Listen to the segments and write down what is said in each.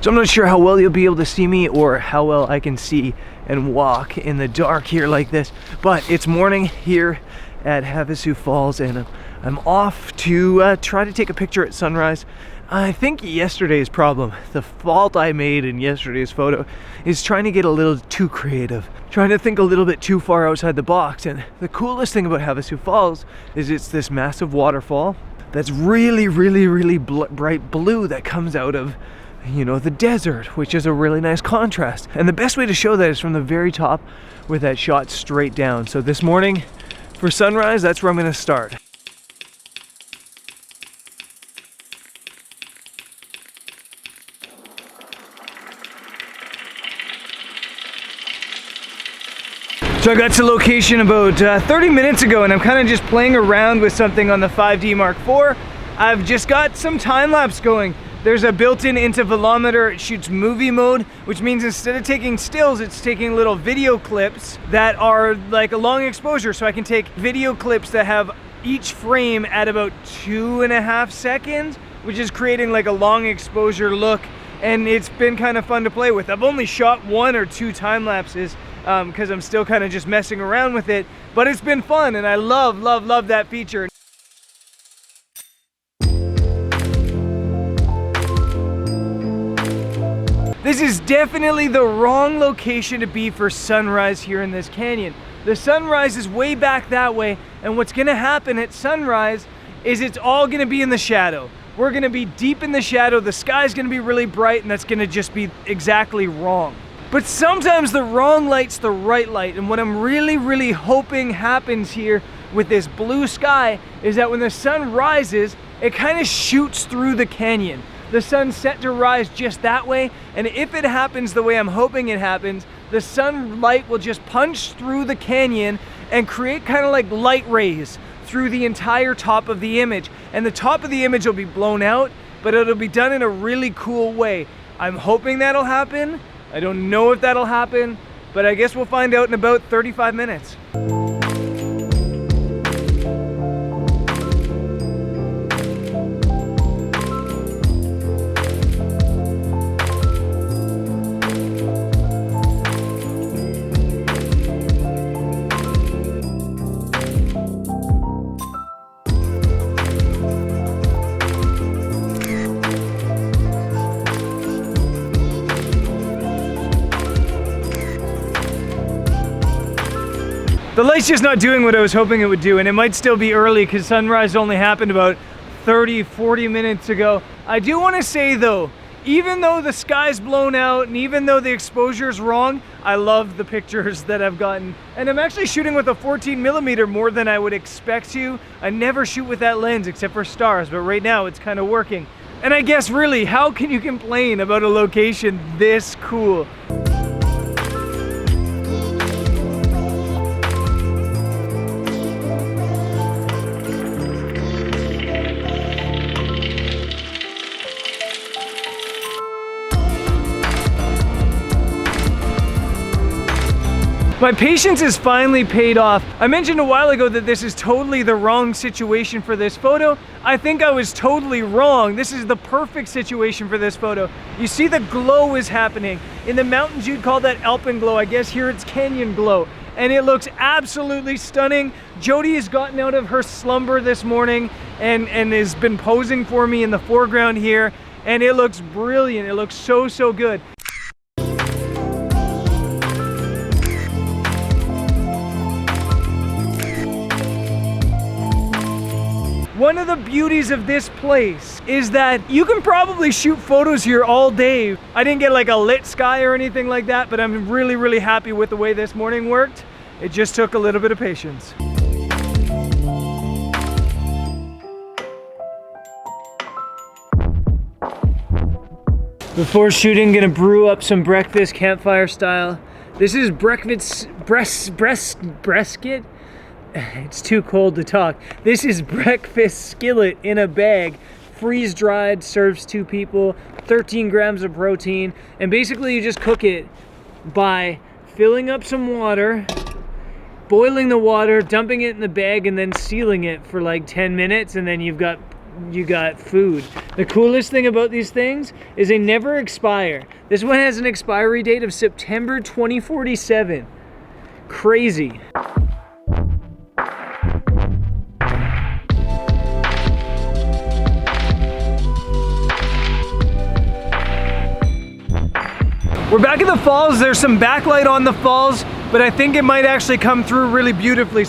So I'm not sure how well you'll be able to see me or how well I can see and walk in the dark here like this. But it's morning here at Havasu Falls, and I'm off to try to take a picture at sunrise. I think yesterday's problem, the fault I made in yesterday's photo, is trying to get a little too creative, trying to think a little bit too far outside the box. And the coolest thing about Havasu Falls is it's this massive waterfall that's really bright blue that comes out of, you know, the desert, which is a really nice contrast. And the best way to show that is from the very top with that shot straight down. So this morning for sunrise, that's where I'm gonna start. So I got to location about 30 minutes ago, and I'm kind of just playing around with something on the 5D Mark IV. I've just got some time lapse going. There's a built-in intervalometer. It shoots movie mode, which means instead of taking stills, it's taking little video clips that are like a long exposure. So I can take video clips that have each frame at about 2.5 seconds, which is creating like a long exposure look. And it's been kind of fun to play with. I've only shot 1 or 2 time lapses because I'm still kind of just messing around with it, but it's been fun, and I love that feature. This is definitely the wrong location to be for sunrise here in this canyon. The sunrise is way back that way, and what's gonna happen at sunrise is it's all gonna be in the shadow. We're gonna be deep in the shadow, the sky's gonna be really bright, and that's gonna just be exactly wrong. But sometimes the wrong light's the right light, and what I'm really hoping happens here with this blue sky is that when the sun rises, it kind of shoots through the canyon. The sun's set to rise just that way, and if it happens the way I'm hoping it happens, the sunlight will just punch through the canyon and create kind of like light rays through the entire top of the image. And the top of the image will be blown out, but it'll be done in a really cool way. I'm hoping that'll happen. I don't know if that'll happen, but I guess we'll find out in about 35 minutes. The light's just not doing what I was hoping it would do, and it might still be early because sunrise only happened about 30-40 minutes ago. I do want to say though, even though the sky's blown out and even though the exposure's wrong, I love the pictures that I've gotten. And I'm actually shooting with a 14mm more than I would expect to. I never shoot with that lens except for stars, but right now it's kind of working. And I guess really, how can you complain about a location this cool? My patience has finally paid off. I mentioned a while ago that this is totally the wrong situation for this photo. I think I was totally wrong. This is the perfect situation for this photo. You see the glow is happening. In the mountains you'd call that alpenglow. I guess here it's canyon glow. And it looks absolutely stunning. Jody has gotten out of her slumber this morning and has been posing for me in the foreground here. And it looks brilliant. It looks so good. One of the beauties of this place is that you can probably shoot photos here all day. I didn't get like a lit sky or anything like that, but I'm really happy with the way this morning worked. It just took a little bit of patience. Before shooting, gonna brew up some breakfast campfire style. This is breakfast brisket. It's too cold to talk. This is breakfast skillet in a bag, freeze dried, serves 2 people, 13 grams of protein, and basically you just cook it by filling up some water, boiling the water, dumping it in the bag, and then sealing it for like 10 minutes, and then you've got you got food. The coolest thing about these things is they never expire. This one has an expiry date of September 2047. Crazy. We're back at the falls. There's some backlight on the falls, but I think it might actually come through really beautifully.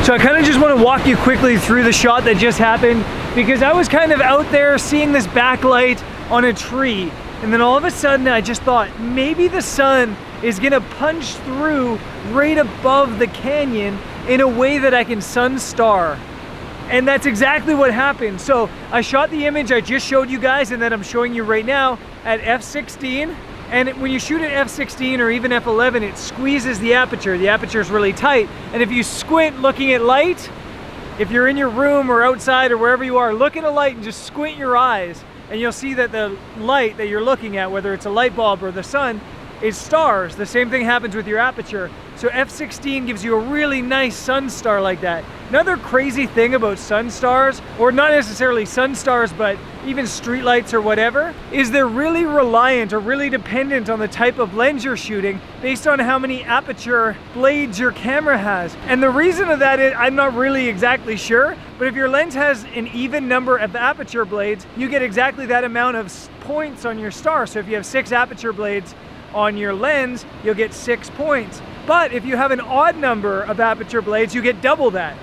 So I kind of just want to walk you quickly through the shot that just happened, because I was kind of out there seeing this backlight on a tree, and then all of a sudden I just thought maybe the sun is gonna punch through right above the canyon in a way that I can sunstar. And that's exactly what happened. So I shot the image I just showed you guys and that I'm showing you right now at f/16. And when you shoot at f/16 or even f/11, it squeezes the aperture. The aperture is really tight. And if you squint looking at light, if you're in your room or outside or wherever you are, look at a light and just squint your eyes, and you'll see that the light that you're looking at, whether it's a light bulb or the sun, is stars. The same thing happens with your aperture. So f/16 gives you a really nice sun star like that. Another crazy thing about sun stars, or not necessarily sun stars, but even streetlights or whatever, is they're really reliant or really dependent on the type of lens you're shooting based on how many aperture blades your camera has. And the reason of that is, I'm not really exactly sure, but if your lens has an even number of aperture blades, you get exactly that amount of points on your star. So if you have 6 aperture blades on your lens, you'll get 6 points. But if you have an odd number of aperture blades, you get double that.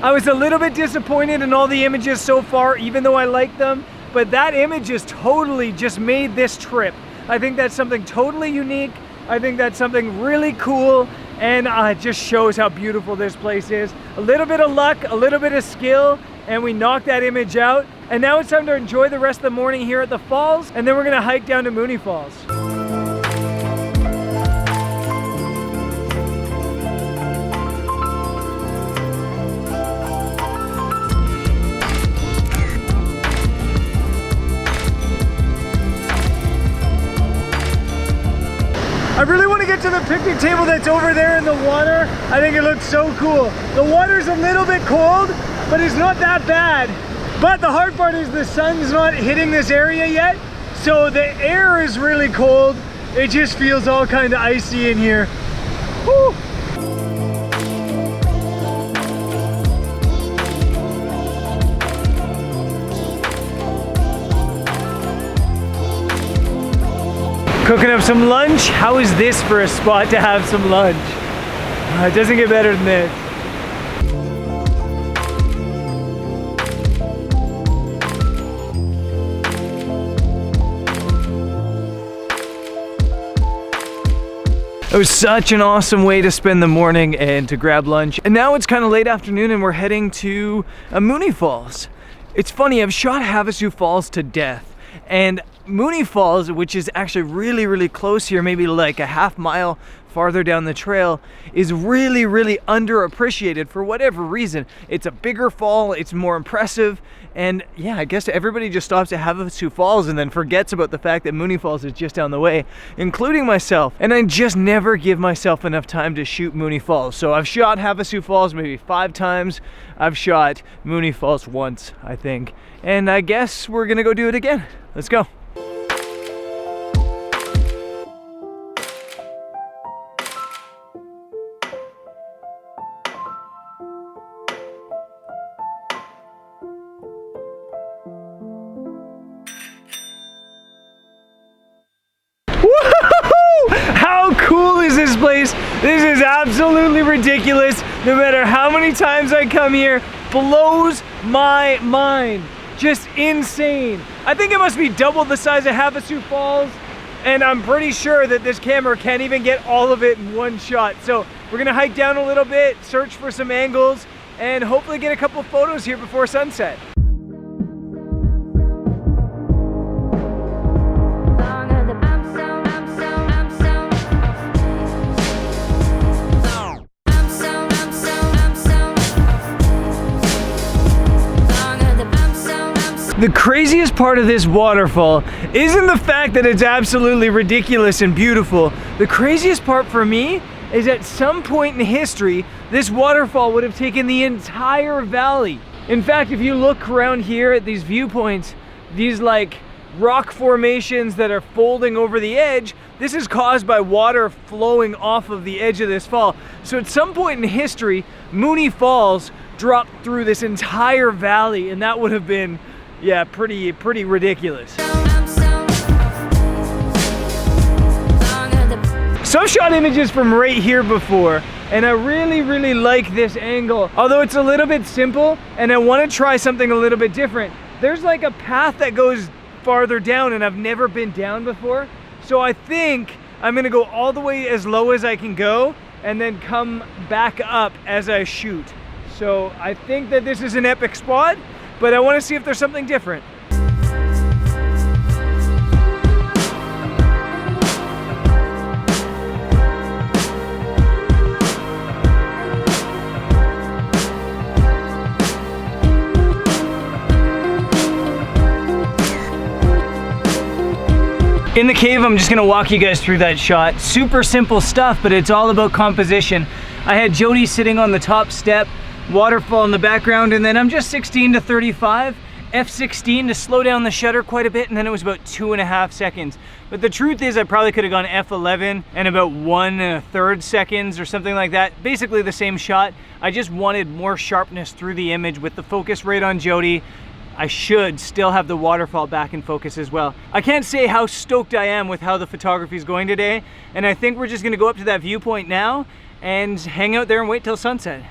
I was a little bit disappointed in all the images so far, even though I like them, but that image is totally just made this trip. I think that's something totally unique. I think that's something really cool, and it just shows how beautiful this place is. A little bit of luck, a little bit of skill, and we knocked that image out. And now it's time to enjoy the rest of the morning here at the falls, and then we're gonna hike down to Mooney Falls. I really want to get to the picnic table that's over there in the water. I think it looks so cool. The water's a little bit cold, but it's not that bad. But the hard part is the sun's not hitting this area yet, so the air is really cold. It just feels all kind of icy in here. Woo. Cooking up some lunch. How is this for a spot to have some lunch? It doesn't get better than this. It was such an awesome way to spend the morning and to grab lunch. And now it's kind of late afternoon and we're heading to Mooney Falls. It's funny, I've shot Havasu Falls to death. And Mooney Falls, which is actually really, really close here, maybe like a half mile farther down the trail, is really, really underappreciated for whatever reason. It's a bigger fall, it's more impressive, and yeah, I guess everybody just stops at Havasu Falls and then forgets about the fact that Mooney Falls is just down the way, including myself. And I just never give myself enough time to shoot Mooney Falls. So I've shot Havasu Falls maybe 5 times. I've shot Mooney Falls once, I think. And I guess we're gonna go do it again. Let's go. How cool is this place? This is absolutely ridiculous. No matter how many times I come here, blows my mind. Just insane. I think it must be double the size of Havasu Falls, and I'm pretty sure that this camera can't even get all of it in one shot. So we're gonna hike down a little bit, search for some angles, and hopefully get a couple photos here before sunset. The craziest part of this waterfall isn't the fact that it's absolutely ridiculous and beautiful. The craziest part for me is at some point in history, this waterfall would have taken the entire valley. In fact, if you look around here at these viewpoints, these like rock formations that are folding over the edge, this is caused by water flowing off of the edge of this fall. So at some point in history, Mooney Falls dropped through this entire valley, and that would have been, yeah, pretty ridiculous. So I've shot images from right here before, and I really like this angle. Although it's a little bit simple, and I want to try something a little bit different. There's like a path that goes farther down, and I've never been down before. So I think I'm gonna go all the way as low as I can go, and then come back up as I shoot. So I think that this is an epic spot, but I want to see if there's something different. In the cave, I'm just gonna walk you guys through that shot. Super simple stuff, but it's all about composition. I had Jody sitting on the top step, waterfall in the background, and then I'm just 16 to 35, F16 to slow down the shutter quite a bit, and then it was about 2.5 seconds. But the truth is I probably could have gone F11 and about 1 1/3 seconds or something like that. Basically the same shot. I just wanted more sharpness through the image with the focus right on Jody. I should still have the waterfall back in focus as well. I can't say how stoked I am with how the photography is going today, and I think we're just gonna go up to that viewpoint now and hang out there and wait till sunset.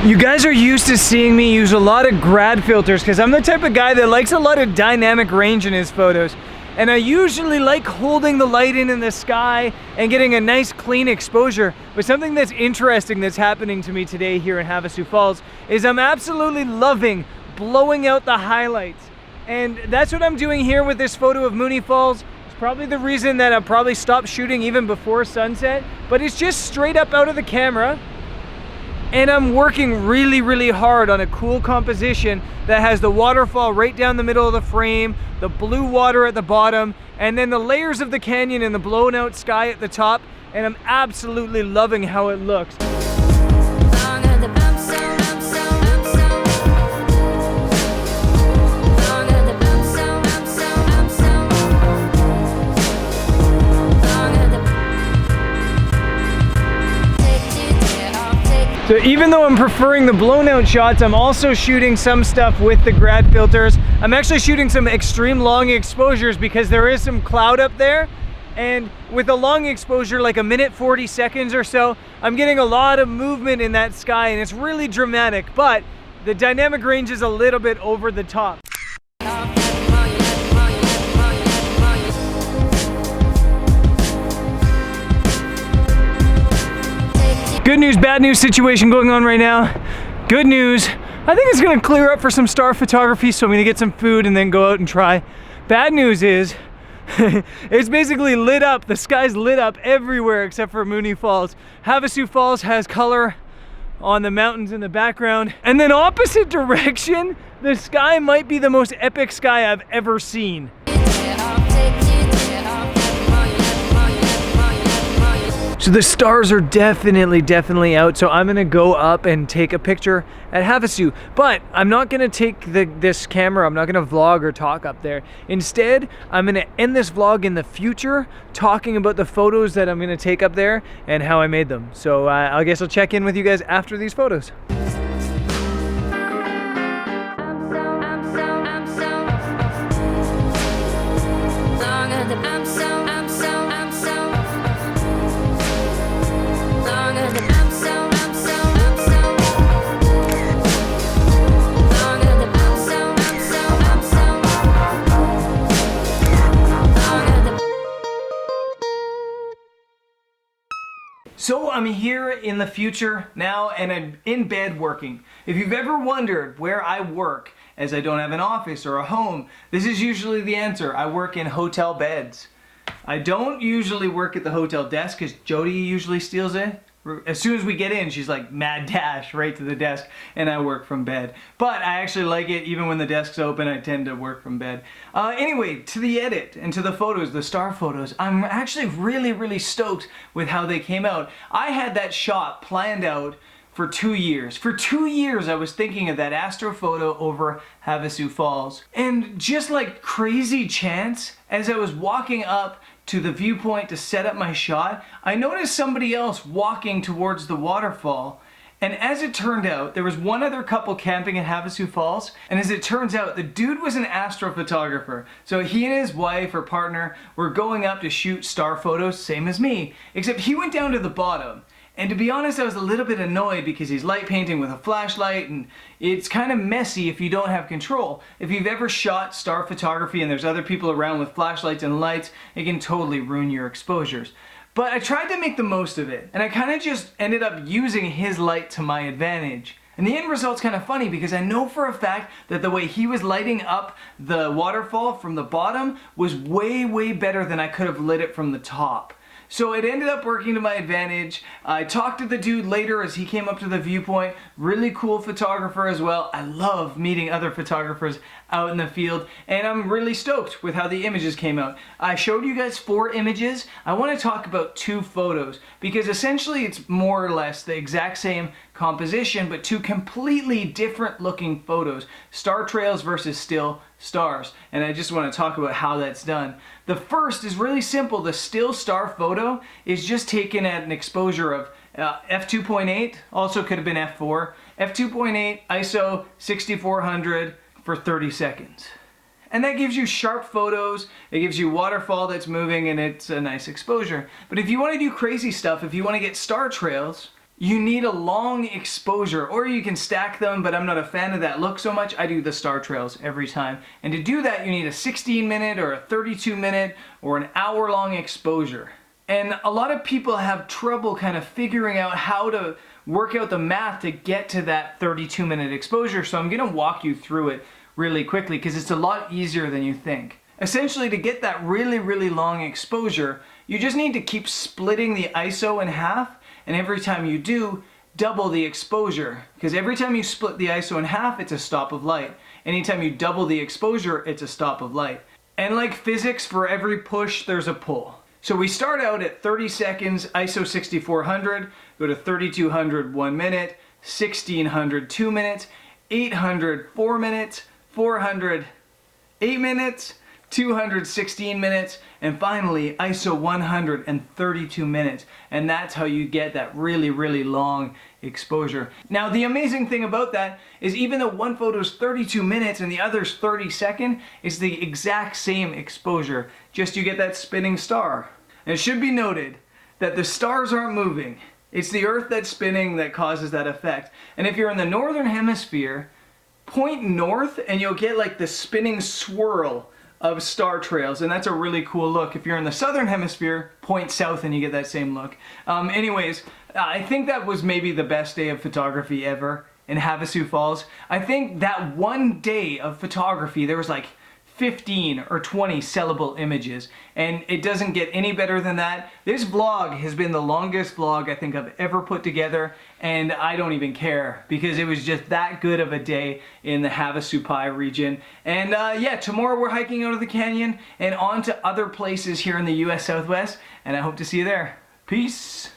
You guys are used to seeing me use a lot of grad filters because I'm the type of guy that likes a lot of dynamic range in his photos. And I usually like holding the light in the sky and getting a nice clean exposure. But something that's interesting that's happening to me today here in Havasu Falls is I'm absolutely loving blowing out the highlights. And that's what I'm doing here with this photo of Mooney Falls. It's probably the reason that I'll probably stop shooting even before sunset, but it's just straight up out of the camera. And I'm working really hard on a cool composition that has the waterfall right down the middle of the frame, the blue water at the bottom, and then the layers of the canyon and the blown out sky at the top, and I'm absolutely loving how it looks. So even though I'm preferring the blown out shots, I'm also shooting some stuff with the grad filters. I'm actually shooting some extreme long exposures because there is some cloud up there. And with a long exposure, like 1:40 seconds or so, I'm getting a lot of movement in that sky and it's really dramatic, but the dynamic range is a little bit over the top. Good news, bad news situation going on right now. Good news, I think it's gonna clear up for some star photography, so I'm gonna get some food and then go out and try. Bad news is, it's basically lit up. The sky's lit up everywhere except for Mooney Falls. Havasu Falls has color on the mountains in the background. And then opposite direction, the sky might be the most epic sky I've ever seen. So the stars are definitely out, so I'm gonna go up and take a picture at Havasu. But I'm not gonna take this camera, I'm not gonna vlog or talk up there. Instead, I'm gonna end this vlog in the future talking about the photos that I'm gonna take up there and how I made them. So I guess I'll check in with you guys after these photos. So I'm here in the future now and I'm in bed working. If you've ever wondered where I work as I don't have an office or a home? This is usually the answer. I work in hotel beds. I don't usually work at the hotel desk because Jody usually steals it. As soon as we get in, she's like mad dash right to the desk, and I work from bed. But I actually like it. Even when the desk's open, I tend to work from bed. Anyway, to the edit and to the photos, the star photos, I'm actually really stoked with how they came out. I had that shot planned out for 2 years. For 2 years I was thinking of that Astro photo over Havasu Falls. And just like crazy chance, as I was walking up to the viewpoint to set up my shot, I noticed somebody else walking towards the waterfall. And as it turned out, there was one other couple camping at Havasu Falls, and as it turns out, the dude was an astrophotographer. So he and his wife or partner were going up to shoot star photos, same as me, except he went down to the bottom. And to be honest, I was a little bit annoyed because he's light painting with a flashlight, and it's kind of messy if you don't have control. If you've ever shot star photography and there's other people around with flashlights and lights, it can totally ruin your exposures. But I tried to make the most of it, and I kind of just ended up using his light to my advantage. And the end result's kind of funny because I know for a fact that the way he was lighting up the waterfall from the bottom was way better than I could have lit it from the top. So it ended up working to my advantage. I talked to the dude later as he came up to the viewpoint. Really cool photographer as well. I love meeting other photographers out in the field, and I'm really stoked with how the images came out. I showed you guys 4 images. I want to talk about 2 photos because essentially it's more or less the exact same composition but 2 completely different looking photos. Star trails versus still stars, and I just want to talk about how that's done. The first is really simple. The still star photo is just taken at an exposure of f2.8, also could have been f4, f2.8, ISO 6400 for 30 seconds. And that gives you sharp photos, it gives you waterfall that's moving, and it's a nice exposure. But if you want to do crazy stuff, if you want to get star trails, you need a long exposure, or you can stack them, but I'm not a fan of that look so much. I do the star trails every time. And to do that, you need a 16-minute or a 32-minute or an hour-long exposure. And a lot of people have trouble kind of figuring out how to work out the math to get to that 32-minute exposure, so I'm going to walk you through it really quickly because it's a lot easier than you think. Essentially, to get that really long exposure, you just need to keep splitting the ISO in half, and every time you do, double the exposure. Because every time you split the ISO in half, it's a stop of light. Anytime you double the exposure, it's a stop of light. And like physics, for every push, there's a pull. So we start out at 30 seconds, ISO 6400, go to 3200, 1 minute, 1600, 2 minutes, 800, 4 minutes, 400, 8 minutes, 200, 16 minutes, and finally ISO 100 and 32 minutes. And that's how you get that really long exposure. Now the amazing thing about that is even though one photo is 32 minutes and the other's 30 seconds, it's the exact same exposure, just you get that spinning star. And it should be noted that the stars aren't moving. It's the Earth that's spinning that causes that effect. And if you're in the northern hemisphere, point north and you'll get like the spinning swirl of star trails, and that's a really cool look. If you're in the southern hemisphere, point south and you get that same look. Anyways, I think that was maybe the best day of photography ever in Havasu Falls. I think that one day of photography, there was like 15 or 20 sellable images, and it doesn't get any better than that. This vlog has been the longest vlog I think I've ever put together, and I don't even care because it was just that good of a day in the Havasu Pai region. And yeah, tomorrow we're hiking out of the canyon and on to other places here in the US Southwest, and I hope to see you there. Peace.